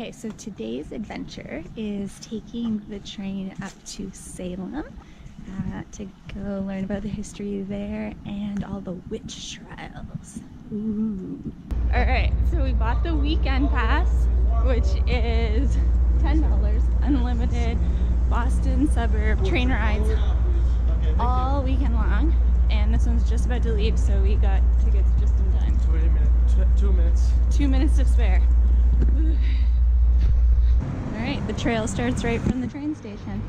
Okay, so today's adventure is taking the train up to Salem to go learn about the history there and all the witch trials. Ooh. All right, so we bought the weekend pass, which is $10, unlimited Boston suburb train rides all weekend long. And this one's just about to leave, so we got tickets just in time. 2 minutes. 2 minutes to spare. All right, the trail starts right from the train station.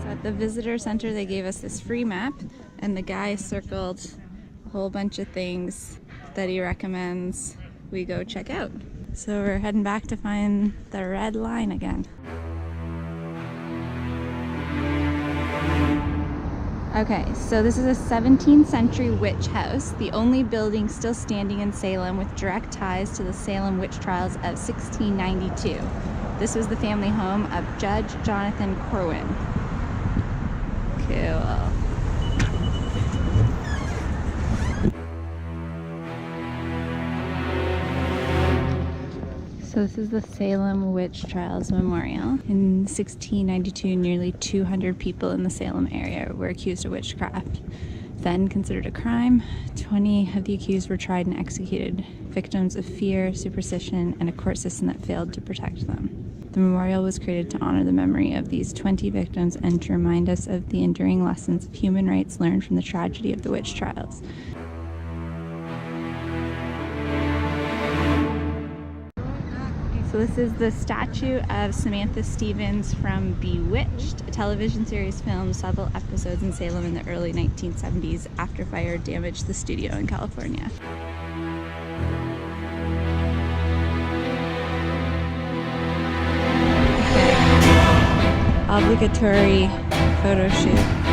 So at the visitor center, they gave us this free map, and the guy circled a whole bunch of things that he recommends we go check out. So we're heading back to find the red line again. Okay, so this is a 17th century witch house, the only building still standing in Salem with direct ties to the Salem witch trials of 1692. This was the family home of Judge Jonathan Corwin. Cool. So this is the Salem Witch Trials Memorial. In 1692, nearly 200 people in the Salem area were accused of witchcraft. Then considered a crime, 20 of the accused were tried and executed, victims of fear, superstition, and a court system that failed to protect them. The memorial was created to honor the memory of these 20 victims and to remind us of the enduring lessons of human rights learned from the tragedy of the witch trials. So this is the statue of Samantha Stevens from Bewitched, a television series filmed several episodes in Salem in the early 1970s after fire damaged the studio in California. Okay. Obligatory photo shoot.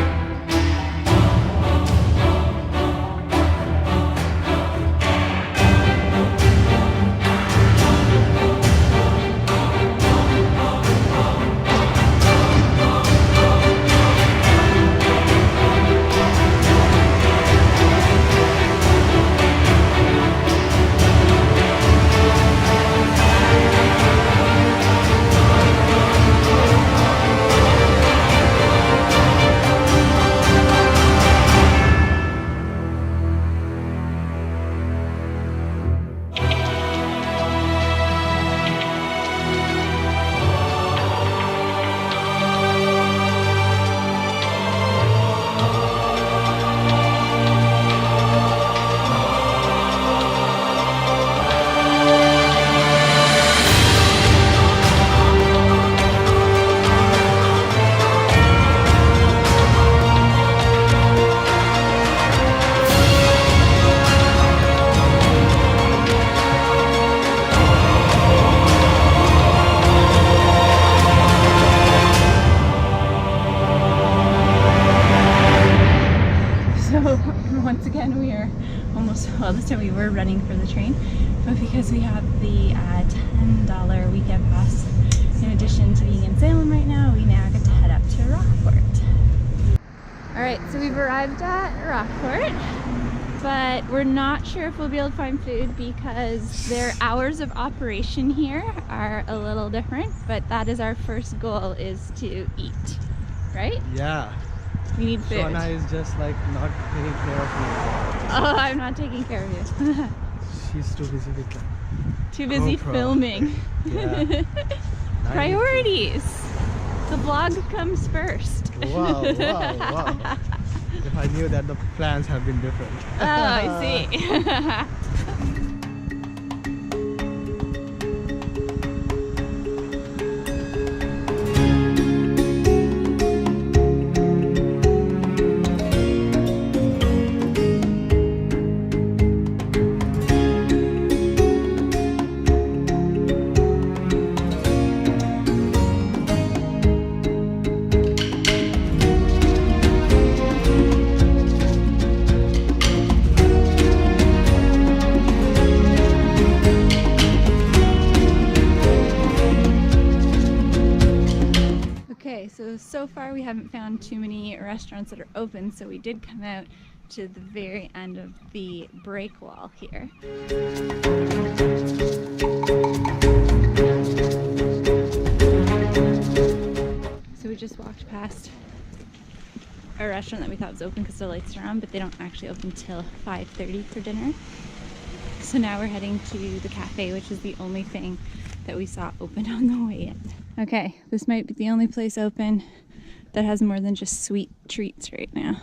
Once again, we are almost, well, this time we were running for the train, but because we have the $10 weekend pass, in addition to being in Salem right now, we now get to head up to Rockport. All right, so we've arrived at Rockport, but we're not sure if we'll be able to find food because their hours of operation here are a little different, but that is our first goal, is to eat, right? Yeah. We need food. Shauna is just like not taking care of me. Oh, I'm not taking care of you. She's too busy with that. Too busy GoPro. Filming. Yeah. Priorities. The vlog comes first. Wow, wow, wow. If I knew that, the plans have been different. Oh, I see. So far we haven't found too many restaurants that are open, so we did come out to the very end of the break wall here. So we just walked past a restaurant that we thought was open because the lights are on, but they don't actually open till 5:30 for dinner. So now we're heading to the cafe, which is the only thing that we saw open on the way in. Okay, this might be the only place open that has more than just sweet treats right now.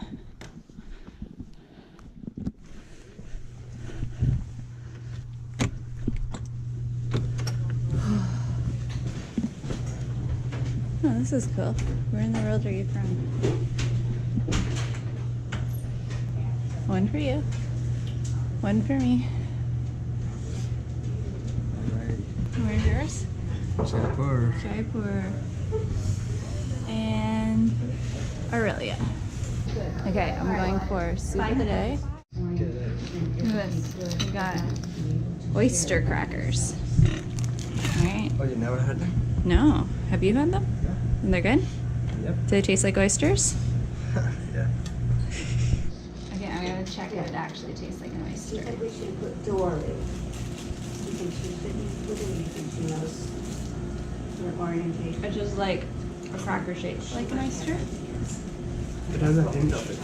Oh, this is cool. Where in the world are you from? One for you. One for me. Where's yours? Jaipur. Jaipur. And Aurelia. Okay, I'm going for soup of the day. Look at this. We got oyster crackers. Alright. Oh, you never had them? No. Have you had them? And they're good? Yep. Do they taste like oysters? Yeah. Okay, I'm gonna check if it actually tastes like an oyster. I think we should put Dory. You can choose it, you can choose your orientation. It's just like a cracker shaped like an oyster? It has a hint of it.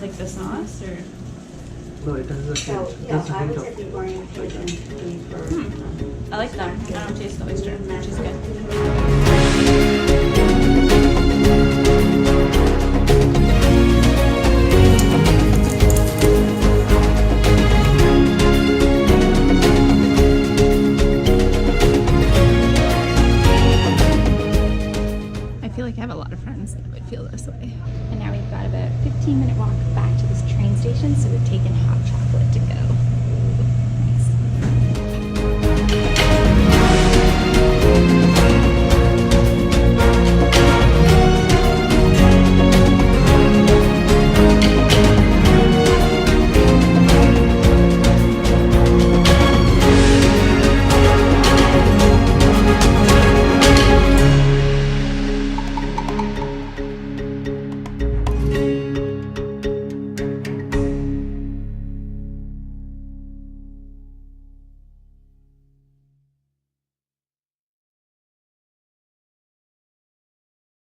Like the sauce or? No, it has a So, hint. yeah, There's a I hint would of say it. the orientation would be for. I like them. I don't taste the oyster, which is good.